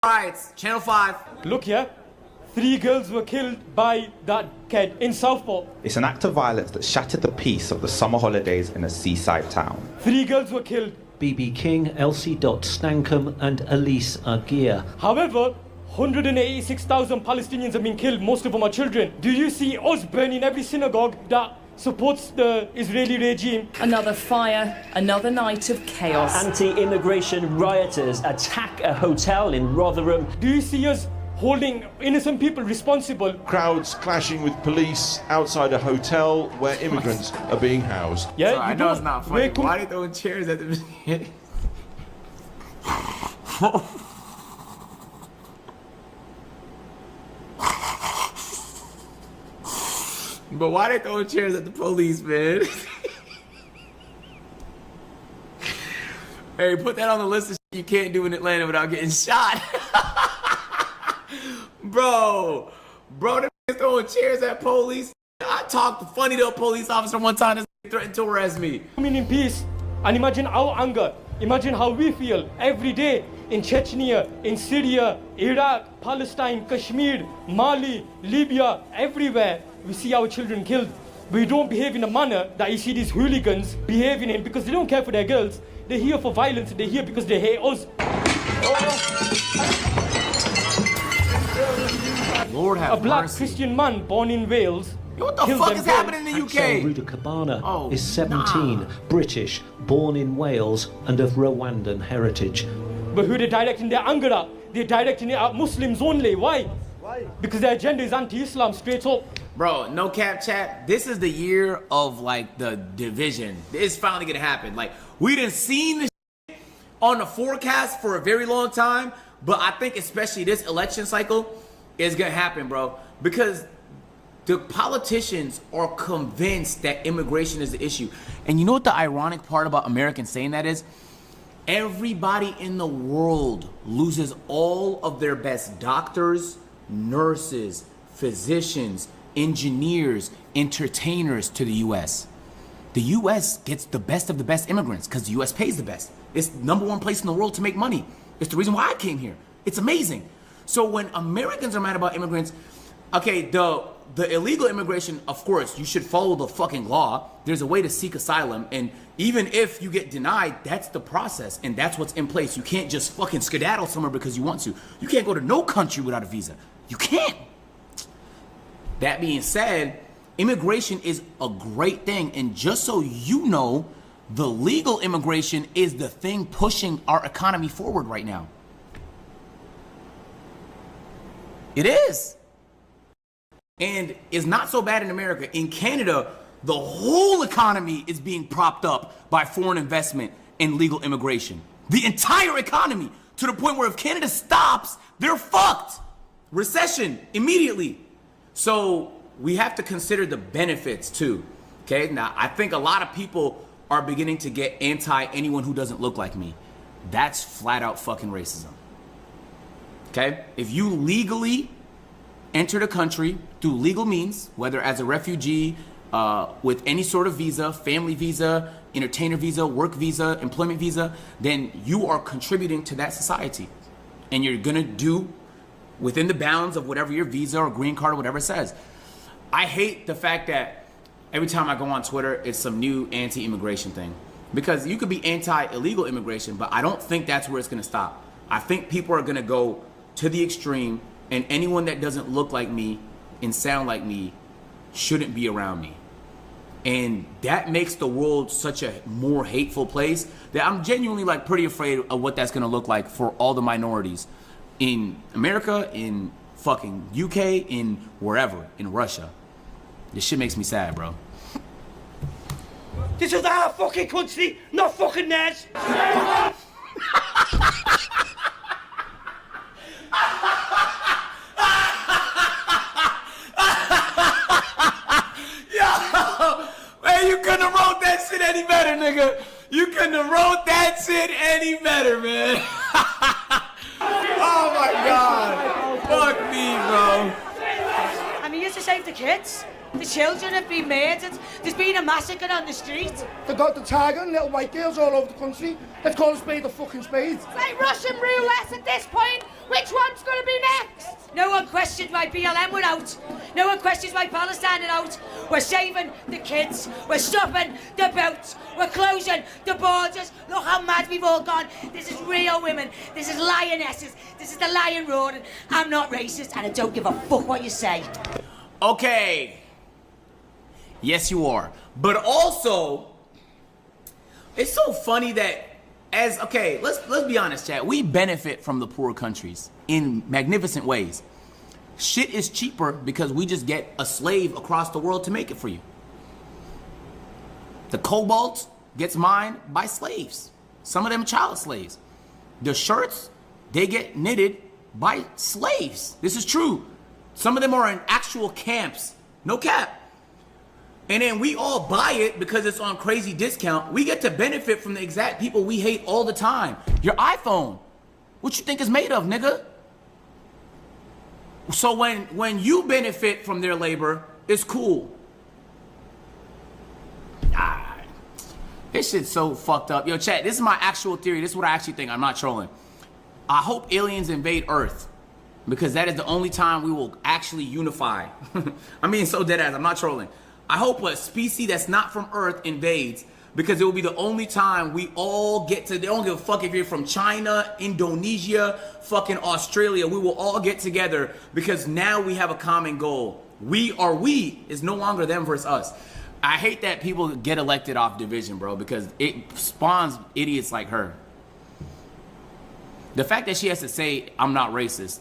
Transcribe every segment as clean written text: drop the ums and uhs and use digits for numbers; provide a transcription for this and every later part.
Riots, Channel 5. Look here, 3 girls were killed by that kid in Southport. It's an act of violence that shattered the peace of the summer holidays in a seaside town. 3 girls were killed. BB King, Elsie Stankham and Elise Aguirre. However, 186,000 Palestinians have been killed, most of them are children. Do you see us burning every synagogue that supports the Israeli regime? Another fire, another night of chaos. Anti-immigration rioters attack a hotel in Rotherham. Do you see us holding innocent people responsible? Crowds clashing with police outside a hotel where immigrants are being housed. Yeah, I know it's not funny. Why are they throwing chairs at the But why they throwing chairs at the police, man? Hey, put that on the list of shit you can't do in Atlanta without getting shot. Bro, they're throwing chairs at police. I talked funny to a police officer one time that threatened to arrest me. Coming in peace, and imagine our anger. Imagine how we feel every day in Chechnya, in Syria, Iraq, Palestine, Kashmir, Mali, Libya, everywhere. We see our children killed. We don't behave in a manner that you see these hooligans behaving in because they don't care for their girls. They're here for violence. They're here because they hate us. Lord have A black mercy. Christian man born in Wales. What the fuck is happening in the UK? Axel Rudakabana is 17, British, born in Wales and of Rwandan heritage. But who they're directing their anger at? They're directing it at Muslims only. Why? Because their agenda is anti-Islam straight up. Bro, no cap chat. This is the year of like the division. It's finally gonna happen. Like we done seen this shit on the forecast for a very long time, but I think especially this election cycle is gonna happen, bro. Because the politicians are convinced that immigration is the issue. And you know what the ironic part about Americans saying that is? Everybody in the world loses all of their best doctors, nurses, physicians, engineers, entertainers to the US. The US gets the best of the best immigrants because the US pays the best. It's #1 place in the world to make money. It's the reason why I came here. It's amazing. So when Americans are mad about immigrants, okay, the illegal immigration, of course, you should follow the fucking law. There's a way to seek asylum, and even if you get denied, that's the process, and that's what's in place. You can't just fucking skedaddle somewhere because you want to. You can't go to no country without a visa. You can't. That being said, immigration is a great thing, and just so you know, the legal immigration is the thing pushing our economy forward right now. It is. And it's not so bad in America. In Canada, the whole economy is being propped up by foreign investment and legal immigration. The entire economy, to the point where if Canada stops, they're fucked. Recession immediately. So we have to consider the benefits too. Okay, now I think a lot of people are beginning to get anti anyone who doesn't look like me. That's flat out fucking racism. Okay, if you legally enter the country through legal means, whether as a refugee, with any sort of visa, family visa, entertainer visa, work visa, employment visa, then you are contributing to that society. And you're gonna do within the bounds of whatever your visa or green card or whatever it says. I hate the fact that every time I go on Twitter, it's some new anti-immigration thing. Because you could be anti-illegal immigration, but I don't think that's where it's gonna stop. I think people are gonna go to the extreme, and anyone that doesn't look like me and sound like me shouldn't be around me. And that makes the world such a more hateful place that I'm genuinely like pretty afraid of what that's gonna look like for all the minorities in America, in fucking UK, in wherever, in Russia. This shit makes me sad, bro. This is our fucking country, not fucking theirs. Hey, you couldn't have wrote that shit any better, nigga. You couldn't have wrote that shit any better, man. Oh my God. Fuck me, bro. I mean, you just save the kids. The children have been murdered. There's been a massacre on the street. They got the targeting little white girls all over the country. Let's call a spade a fucking spade. It's like Russian roulette at this point. Which one's going to be next? No one questioned why BLM were out. No one questions why Palestine are out. We're saving the kids. We're stopping the boats. We're closing the borders. Look how mad we've all gone. This is real women. This is lionesses. This is the lion roaring. I'm not racist and I don't give a fuck what you say. Okay. Yes, you are. But also, it's so funny that let's be honest, chat. We benefit from the poor countries in magnificent ways. Shit is cheaper because we just get a slave across the world to make it for you. The cobalt gets mined by slaves. Some of them child slaves. The shirts, they get knitted by slaves. This is true. Some of them are in actual camps. No cap. And then we all buy it because it's on crazy discount. We get to benefit from the exact people we hate all the time. Your iPhone. What you think it's made of, nigga? So when you benefit from their labor, it's cool. This shit's so fucked up. Yo, chat, this is my actual theory. This is what I actually think. I'm not trolling. I hope aliens invade Earth because that is the only time we will actually unify. I mean, so dead ass. I'm not trolling. I hope a species that's not from Earth invades because it will be the only time we all get to, they don't give a fuck if you're from China, Indonesia, fucking Australia. We will all get together because now we have a common goal. We is no longer them versus us. I hate that people get elected off division, bro, because it spawns idiots like her. The fact that she has to say, I'm not racist,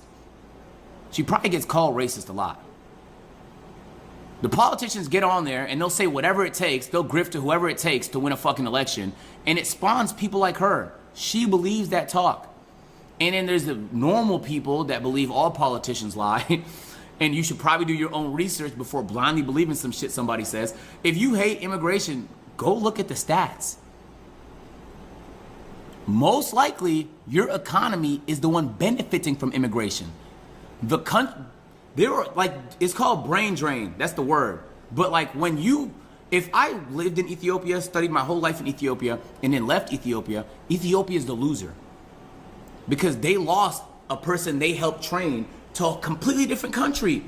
she probably gets called racist a lot. The politicians get on there and they'll say whatever it takes, they'll grift to whoever it takes to win a fucking election, and it spawns people like her. She believes that talk. And then there's the normal people that believe all politicians lie, and you should probably do your own research before blindly believing some shit somebody says. If you hate immigration, go look at the stats. Most likely, your economy is the one benefiting from immigration. The country, there are, like, it's called brain drain. That's the word. But like if I lived in Ethiopia, studied my whole life in Ethiopia, and then left Ethiopia, Ethiopia is the loser. Because they lost a person they helped train to a completely different country.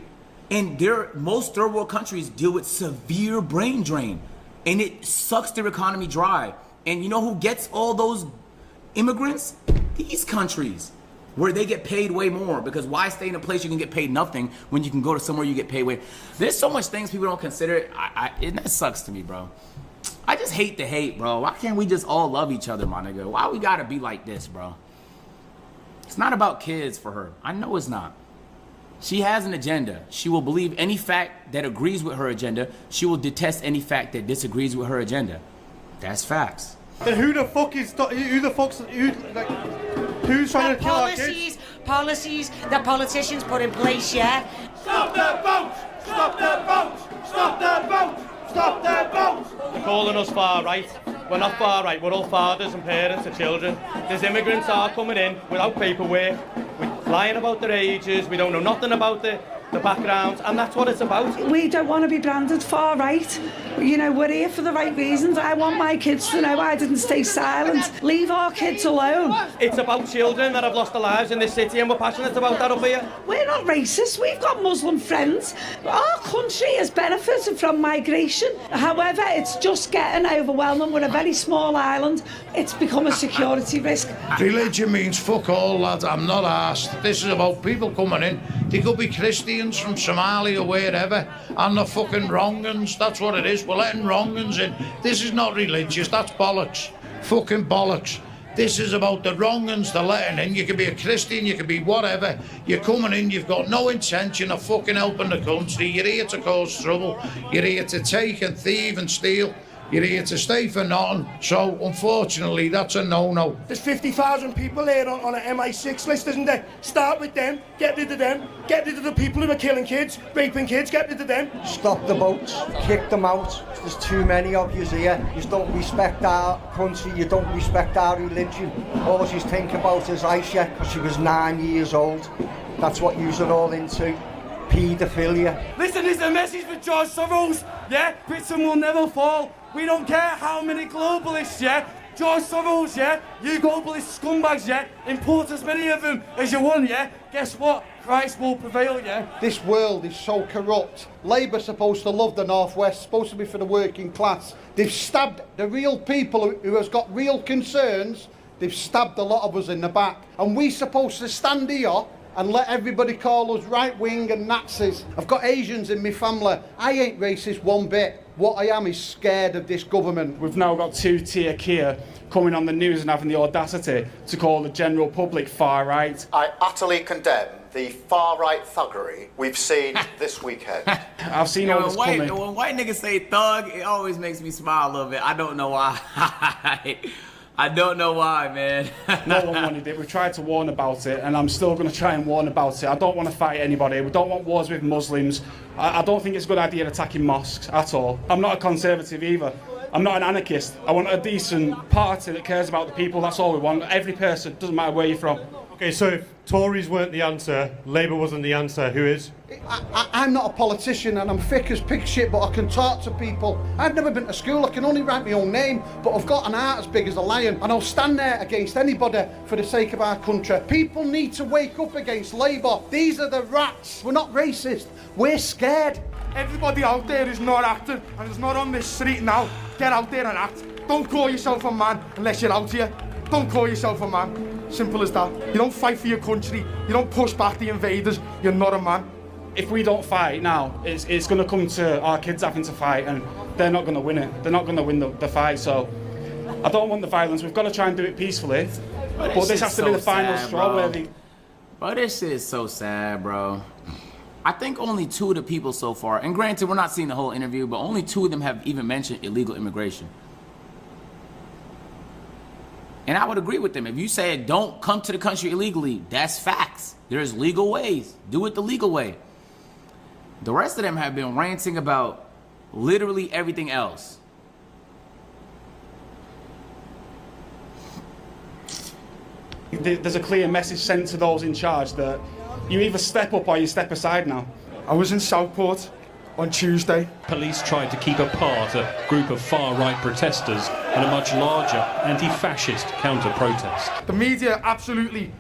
And most third world countries deal with severe brain drain. And it sucks their economy dry. And you know who gets all those immigrants? These countries. Where they get paid way more, because why stay in a place you can get paid nothing when you can go to somewhere you get paid way? There's so much things people don't consider. That sucks to me, bro. I just hate the hate, bro. Why can't we just all love each other, my nigga? Why we gotta be like this, bro? It's not about kids for her. I know it's not. She has an agenda. She will believe any fact that agrees with her agenda. She will detest any fact that disagrees with her agenda. That's facts. Then who's trying to kill our kids? Policies that politicians put in place, yeah? Stop the boats! Stop the boats! Stop the boats! Stop the boats! They're calling us far right. We're not far right. We're all fathers and parents of children. There's immigrants are coming in without paperwork. We're lying about their ages. We don't know nothing about the backgrounds, and that's what it's about. We don't want to be branded far right. You know, we're here for the right reasons. I want my kids to know I didn't stay silent. Leave our kids alone. It's about children that have lost their lives in this city, and we're passionate about that up here. We're not racist. We've got Muslim friends. Our country has benefited from migration. However, it's just getting overwhelming. We're a very small island. It's become a security risk. Religion means fuck all, lad. I'm not arsed. This is about people coming in. They could be Christians from Somalia or wherever, and the fucking wrong-uns. That's what it is. We're letting wrong-uns in. This is not religious. That's bollocks. Fucking bollocks. This is about the wrong-uns they're letting in. You can be a Christian, you can be whatever. You're coming in, you've got no intention of fucking helping the country. You're here to cause trouble. You're here to take and thieve and steal. You're here to stay for nothing. So, unfortunately, that's a no-no. There's 50,000 people here on an MI6 list, isn't there? Start with them, get rid of them, get rid of the people who are killing kids, raping kids, get rid of them. Stop the boats, kick them out. There's too many of you here. You don't respect our country, you don't respect our religion. All you think about is Aisha, because she was 9 years old. That's what you're all into. paedophilia. Listen, this is a message for George Soros, yeah? Britain will never fall. We don't care how many globalists, yeah? George Soros, yeah? You globalist scumbags, yeah? Import as many of them as you want, yeah? Guess what? Christ will prevail, yeah? This world is so corrupt. Labour's supposed to love the North West, supposed to be for the working class. They've stabbed the real people who has got real concerns. They've stabbed a lot of us in the back. And we're supposed to stand here and let everybody call us right-wing and Nazis. I've got Asians in my family. I ain't racist one bit. What I am is scared of this government. We've now got two-tier Kia coming on the news and having the audacity to call the general public far-right. I utterly condemn the far-right thuggery we've seen this weekend. I've seen all this coming. When white niggas say thug, it always makes me smile a little bit. I don't know why. I don't know why, man. No one wanted it. We tried to warn about it, and I'm still going to try and warn about it. I don't want to fight anybody. We don't want wars with Muslims. I don't think it's a good idea attacking mosques at all. I'm not a conservative either. I'm not an anarchist. I want a decent party that cares about the people. That's all we want. Every person, doesn't matter where you're from. Okay, so if Tories weren't the answer, Labour wasn't the answer, who is? I'm not a politician and I'm thick as pig shit, but I can talk to people. I've never been to school, I can only write my own name, but I've got an heart as big as a lion, and I'll stand there against anybody for the sake of our country. People need to wake up against Labour. These are the rats. We're not racist, we're scared. Everybody out there who's not acting and is not on this street now, get out there and act. Don't call yourself a man unless you're out here. Don't call yourself a man. Simple as that. You don't fight for your country. You don't push back the invaders. You're not a man. If we don't fight now, it's going to come to our kids having to fight, and they're not going to win it. They're not going to win the fight, so I don't want the violence. We've got to try and do it peacefully. But this has to be the final straw where they... Bro, this shit is so sad, bro. I think only 2 of the people so far, and granted, we're not seeing the whole interview, but only 2 of them have even mentioned illegal immigration. And I would agree with them. If you said don't come to the country illegally, that's facts. There's legal ways. Do it the legal way. The rest of them have been ranting about literally everything else. There's a clear message sent to those in charge that you either step up or you step aside now. I was in Southport on Tuesday. Police tried to keep apart a group of far-right protesters and a much larger anti-fascist counter-protest. The media absolutely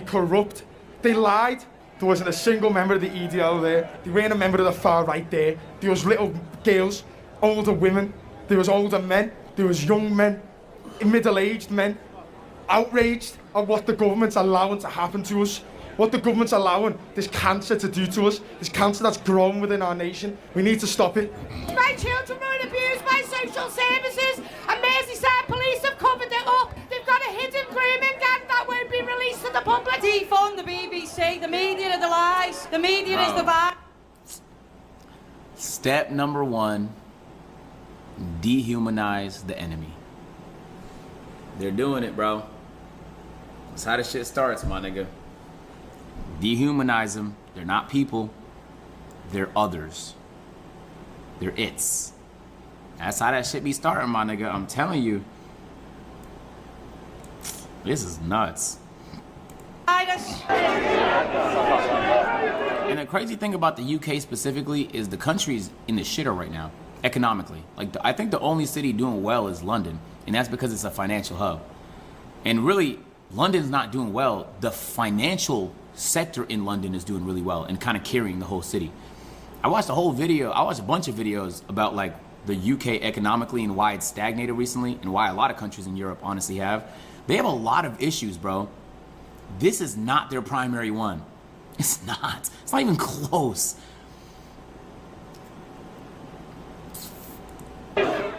corrupt. They lied. There wasn't a single member of the EDL there. There weren't a member of the far-right there. There was little girls, older women. There was older men. There was young men, middle-aged men, outraged at what the government's allowing to happen to us. What the government's allowing this cancer to do to us, this cancer that's grown within our nation. We need to stop it. My children were abused by social services, and Merseyside police have covered it up. They've got a hidden grooming gang that won't be released to the public. Defund the BBC. The media are the lies. The media is the vibe. Step number 1, dehumanize the enemy. They're doing it, bro. That's how this shit starts, my nigga. Dehumanize them. They're not people. They're others. They're its. That's how that shit be starting, my nigga. I'm telling you. This is nuts. And the crazy thing about the UK specifically is the country's in the shitter right now, economically. Like, I think the only city doing well is London, and that's because it's a financial hub. And really, London's not doing well. The financial sector in London is doing really well and kind of carrying the whole city. I watched a whole video, I watched a bunch of videos about like the UK economically and why it's stagnated recently and why a lot of countries in Europe honestly have. They have a lot of issues, bro. This is not their primary one. It's not. It's not even close.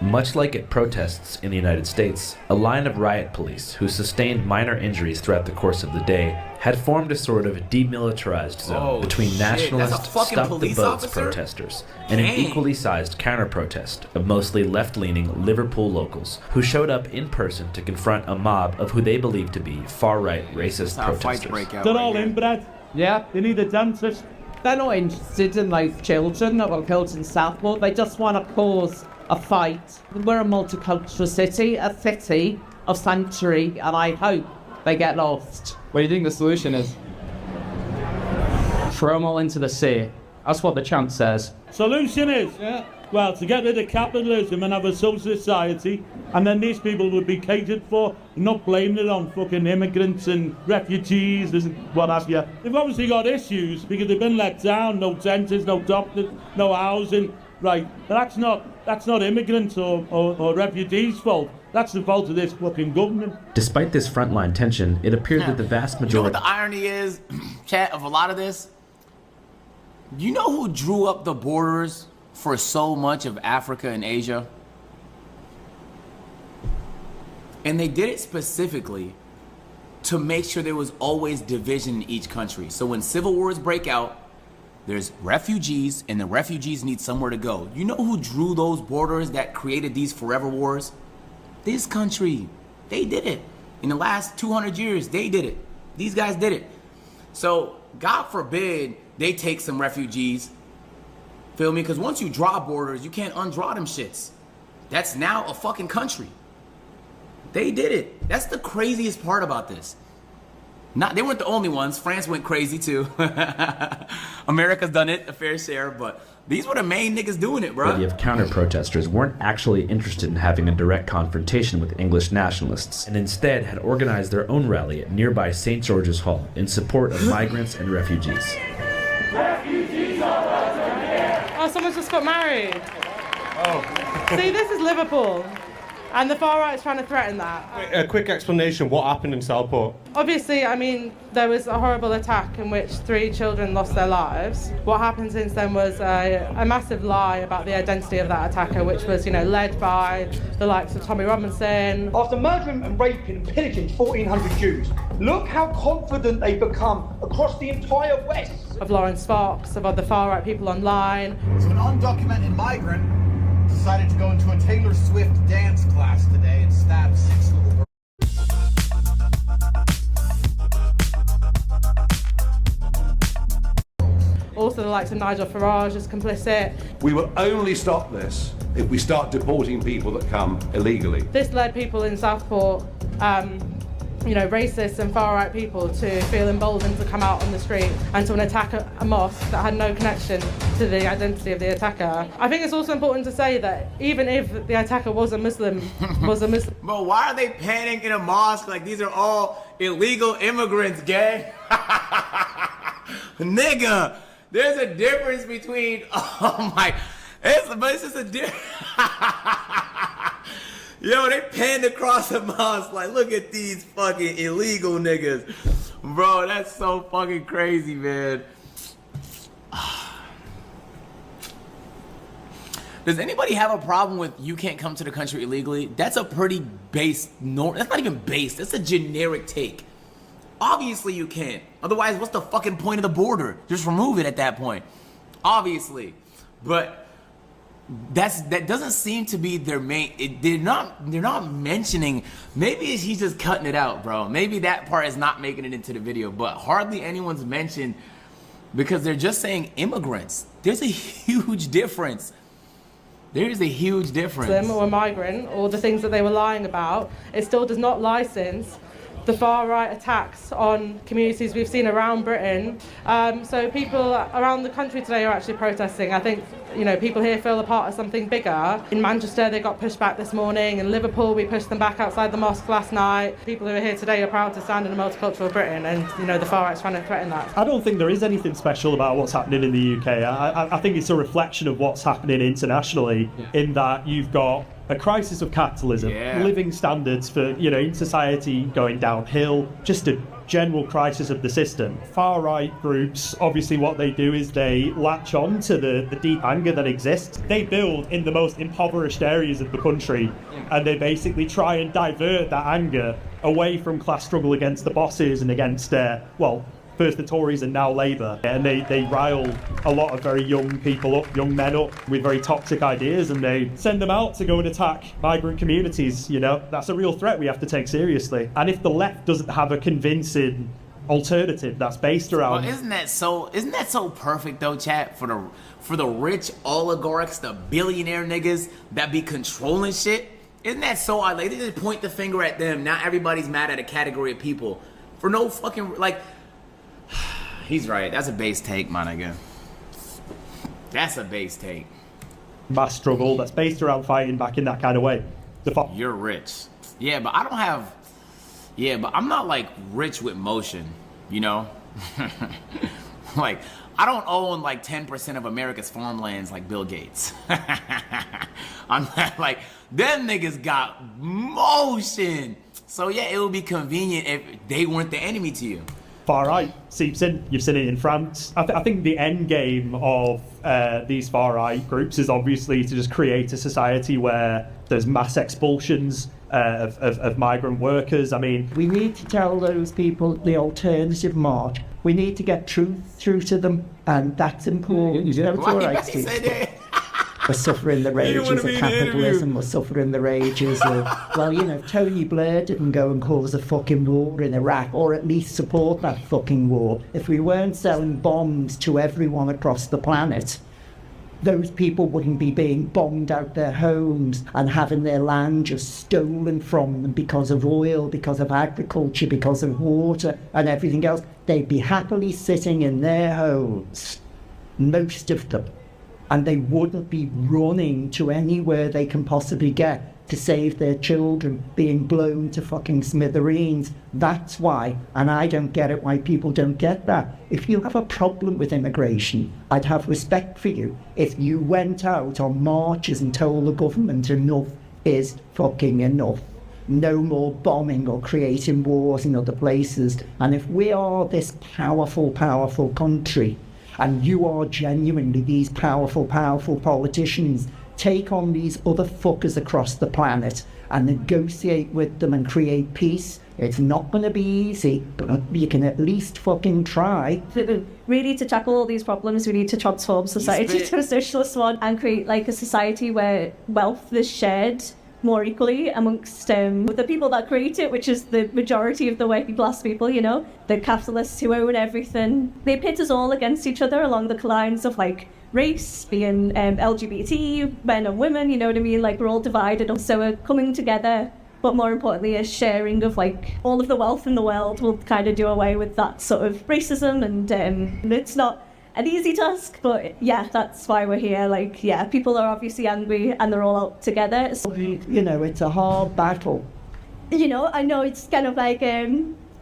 Much like at protests in the United States, a line of riot police who sustained minor injuries throughout the course of the day had formed a sort of demilitarized zone between nationalist stop-the-boats protesters and an equally sized counter-protest of mostly left-leaning Liverpool locals who showed up in person to confront a mob of who they believed to be far-right racist protesters. They're all inbred. Yeah, they need a dentist. They're not interested in like children that were killed in Southport. They just want to cause a fight. We're a multicultural city, a city of sanctuary, and I hope they get lost. What do you think the solution is? throw them all into the sea. That's what the chant says. Solution is, well, to get rid of capitalism and have a social society, and then these people would be catered for, not blaming it on fucking immigrants and refugees and what have you. They've obviously got issues because they've been let down, no dentists, no doctors, no housing, right? But that's not immigrants or refugees' fault. That's the fault of this fucking government. Despite this frontline tension, it appeared that the vast You know what majority... the irony is, chat, of a lot of this? You know who drew up the borders for so much of Africa and Asia? And they did it specifically to make sure there was always division in each country. So when civil wars break out, there's refugees, and the refugees need somewhere to go. You know who drew those borders that created these forever wars? This country. They did it. In the last 200 years, they did it. These guys did it. So, God forbid they take some refugees. Feel me? Because once you draw borders, you can't undraw them shits. That's now a fucking country. They did it. That's the craziest part about this. They weren't the only ones. France went crazy too. America's done it a fair share, but these were the main niggas doing it, bro. of counter-protesters weren't actually interested in having a direct confrontation with English nationalists, and instead had organized their own rally at nearby St. George's Hall in support of migrants and refugees. Refugees are welcome here. Oh, someone's just got married. Oh. See, this is Liverpool. And the far right's trying to threaten that. A quick explanation, what happened in Southport? Obviously, I mean, there was a horrible attack in which 3 children lost their lives. What happened since then was a massive lie about the identity of that attacker, which was, led by the likes of Tommy Robinson. After murdering and raping and pillaging 1,400 Jews, look how confident they've become across the entire West. Of Lawrence Fox, of other far right people online. So an undocumented migrant decided to go into a Taylor Swift dance class today and stab 6 little girls. Also the likes of Nigel Farage is complicit. We will only stop this if we start deporting people that come illegally. This led people in Southport, racists and far-right people to feel emboldened to come out on the street and to attack a mosque that had no connection to the identity of the attacker. I think it's also important to say that even if the attacker was a Muslim, Bro, why are they panning in a mosque like these are all illegal immigrants, gang? Nigga, there's a difference between, it's just a difference. Yo, they panned across the mosque like, look at these fucking illegal niggas. Bro, that's so fucking crazy, man. Does anybody have a problem with you can't come to the country illegally? That's a pretty base, that's not even base, that's a generic take. Obviously you can't. Otherwise, what's the fucking point of the border? Just remove it at that point. Obviously. But that doesn't seem to be their main. They're not mentioning. Maybe he's just cutting it out, bro. Maybe that part is not making it into the video, but hardly anyone's mentioned because they're just saying immigrants. There's a huge difference. There is a huge difference. Muslim or a migrant or the things that they were lying about, it still does not license the far-right attacks on communities we've seen around Britain. So people around the country today are actually protesting. I think, people here feel a part of something bigger. In Manchester, they got pushed back this morning. In Liverpool, we pushed them back outside the mosque last night. People who are here today are proud to stand in a multicultural Britain, and, the far-right's trying to threaten that. I don't think there is anything special about what's happening in the UK. I think it's a reflection of what's happening internationally, in that you've got a crisis of capitalism, living standards for, in society going downhill, just a general crisis of the system. Far-right groups, obviously what they do is they latch on to the deep anger that exists. They build in the most impoverished areas of the country, and they basically try and divert that anger away from class struggle against the bosses and against, first the Tories and now Labour, and they rile a lot of very young people up, young men up with very toxic ideas, and they send them out to go and attack migrant communities. That's a real threat we have to take seriously. And if the left doesn't have a convincing alternative that's based around... Well, isn't that so perfect though, chat, for the rich oligarchs, the billionaire niggas that be controlling shit? Isn't that so odd? Like, they just point the finger at them. Now everybody's mad at a category of people for no fucking, He's right. That's a base take, my nigga. That's a base take. Mass struggle that's based around fighting back in that kind of way. You're rich. Yeah, but I don't have... Yeah, but I'm not, like, rich with motion, you know? Like, I don't own, like, 10% of America's farmlands like Bill Gates. I'm not, like, them niggas got motion. So, yeah, it would be convenient if they weren't the enemy to you. Far right seeps in. You've seen it in France. I think the end game of these far right groups is obviously to just create a society where there's mass expulsions of migrant workers. I mean, we need to tell those people the alternative march. We need to get truth through to them, and that's important. You know, it's all right, Steve. We're suffering the rages of capitalism, we're suffering the rages of, well, you know, Tony Blair didn't go and cause a fucking war in Iraq, or at least support that fucking war. If we weren't selling bombs to everyone across the planet, those people wouldn't be being bombed out their homes and having their land just stolen from them because of oil, because of agriculture, because of water and everything else. They'd be happily sitting in their homes, most of them. And they wouldn't be running to anywhere they can possibly get to save their children being blown to fucking smithereens. That's why, and I don't get it why people don't get that. If you have a problem with immigration, I'd have respect for you if you went out on marches and told the government enough is fucking enough. No more bombing or creating wars in other places. And if we are this powerful, powerful country, and you are genuinely these powerful, powerful politicians, take on these other fuckers across the planet and negotiate with them and create peace. It's not going to be easy, but you can at least fucking try. Really, to tackle all these problems, we need to transform society to a socialist one and create like a society where wealth is shared more equally amongst the people that create it, which is the majority of the working class people, you know, the capitalists who own everything. They pit us all against each other along the lines of like race, being LGBT, men and women, you know what I mean? Like we're all divided. So we're coming together, but more importantly, a sharing of like all of the wealth in the world will kind of do away with that sort of racism, and it's not an easy task, but yeah, that's why we're here. Like, yeah, people are obviously angry and they're all out together. So, you know, it's a hard battle. You know, I know it's kind of like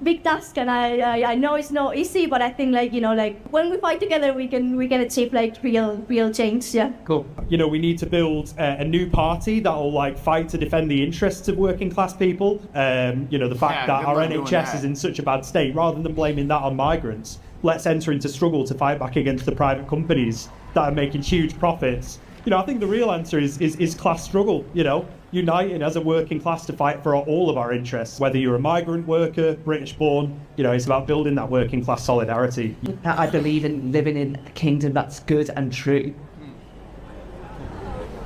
big task, and I know it's not easy, but I think like, you know, like when we fight together, we can achieve like real change. Yeah. Cool. You know, we need to build a new party that will like fight to defend the interests of working class people. You know, the fact that our NHS is in such a bad state, rather than blaming that on migrants. Let's enter into struggle to fight back against the private companies that are making huge profits. You know, I think the real answer is class struggle, you know, uniting as a working class to fight for all of our interests. Whether you're a migrant worker, British born, you know, it's about building that working class solidarity. I believe in living in a kingdom that's good and true.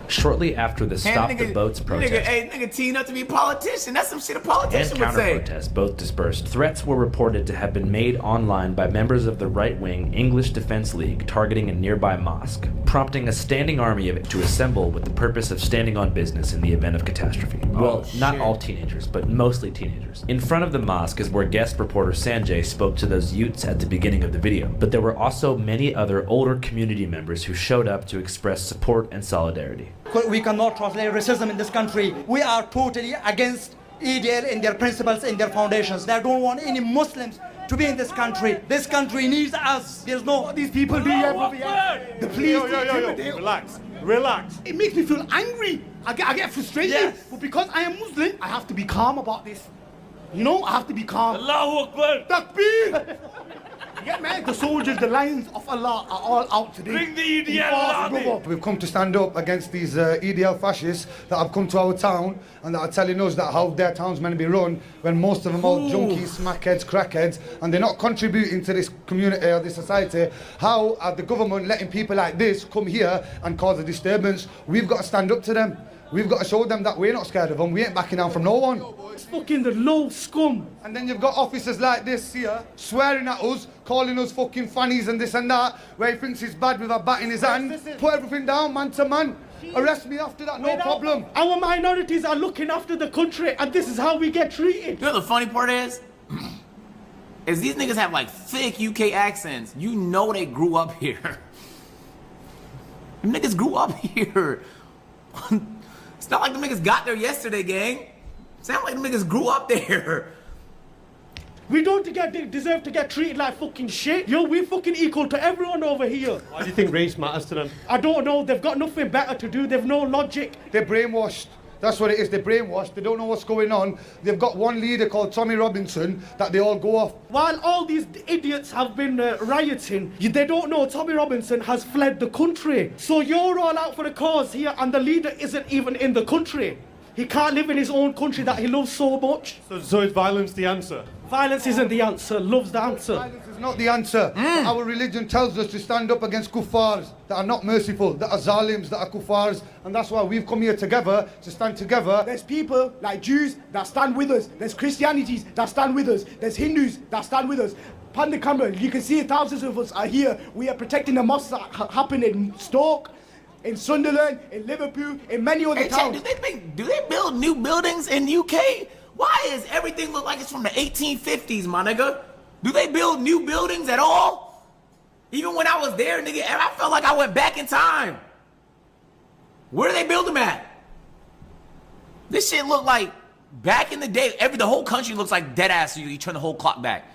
Shortly after the Stop the Boats protest, Nigga teeing up to be a politician. That's some shit a politician and would say. counter-protests both dispersed. Threats were reported to have been made online by members of the right-wing English Defence League targeting a nearby mosque, prompting a standing army of it to assemble with the purpose of standing on business in the event of catastrophe. Well, not all teenagers, but mostly teenagers. In front of the mosque is where guest reporter Sanjay spoke to those youths at the beginning of the video, but there were also many other older community members who showed up to express support and solidarity. We cannot translate racism in this country. We are totally against EDL in their principles, in their foundations. They don't want any Muslims to be in this country. This country needs us. There's no these people be everywhere. The police relax. It makes me feel angry. I get frustrated. Yes. But because I am Muslim, I have to be calm about this. You know, I have to be calm. Allahu Akbar. Takbir. Yeah, man, the soldiers, the lions of Allah are all out today. Bring the EDL army. We've come to stand up against these EDL fascists that have come to our town and that are telling us that how their town's meant to be run when most of them are junkies, smackheads, crackheads, and they're not contributing to this community or this society. How are the government letting people like this come here and cause a disturbance? We've got to stand up to them. We've got to show them that we're not scared of them. We ain't backing down from no one. It's fucking the low scum. And then you've got officers like this here swearing at us, calling us fucking fannies and this and that, where he thinks he's bad with a bat in his hand. Put everything down, man to man. Arrest me after that, no problem. Our minorities are looking after the country and this is how we get treated. You know what the funny part is? is these niggas have like thick UK accents. You know they grew up here. Them niggas grew up here. It's not like the niggas got there yesterday, gang. Sound like the niggas grew up there. We don't deserve to get treated like fucking shit. Yo, we're fucking equal to everyone over here. Why do you think race matters to them? I don't know. They've got nothing better to do. They've no logic. They're brainwashed. That's what it is. They're brainwashed. They don't know what's going on. They've got one leader called Tommy Robinson that they all go off. While all these idiots have been rioting, they don't know Tommy Robinson has fled the country. So you're all out for the cause here, and the leader isn't even in the country. He can't live in his own country that he loves so much. So is violence the answer? Violence isn't the answer. Love's the answer. Violence is not the answer. Our religion tells us to stand up against kuffars that are not merciful, that are zalims, that are kuffars, and that's why we've come here together, to stand together. There's people like Jews that stand with us. There's Christianities that stand with us. There's Hindus that stand with us. Pan the camera, you can see thousands of us are here. We are protecting the mosques that happen in Stoke, in Sunderland, in Liverpool, in many other towns. Do they build new buildings in UK? Why does everything look like it's from the 1850s, my nigga? Do they build new buildings at all? Even when I was there, nigga, I felt like I went back in time. Where do they build them at? This shit look like back in the day. The whole country looks like dead ass. You turn the whole clock back.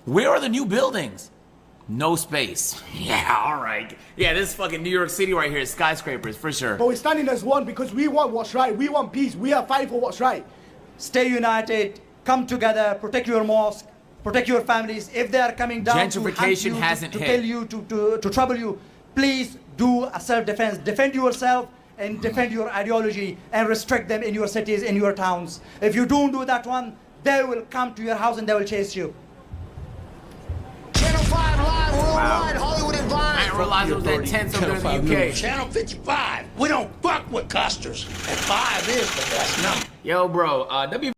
Where are the new buildings? No space. Yeah, all right. Yeah, this is fucking New York City right here. It's skyscrapers, for sure. But we're standing as one because we want what's right. We want peace. We are fighting for what's right. Stay united. Come together. Protect your mosque. Protect your families. If they are coming down gentrification to hasn't to hit. kill you, to trouble you, please do a self-defense. Defend yourself and defend your ideology and restrict them in your cities, in your towns. If you don't do that one, they will come to your house and they will chase you. Channel 5 live worldwide, Hollywood and Vine. I didn't realize it was that tense over there in the UK. Channel 55. We don't fuck with custers. And 5 is the best number. Yo, bro, W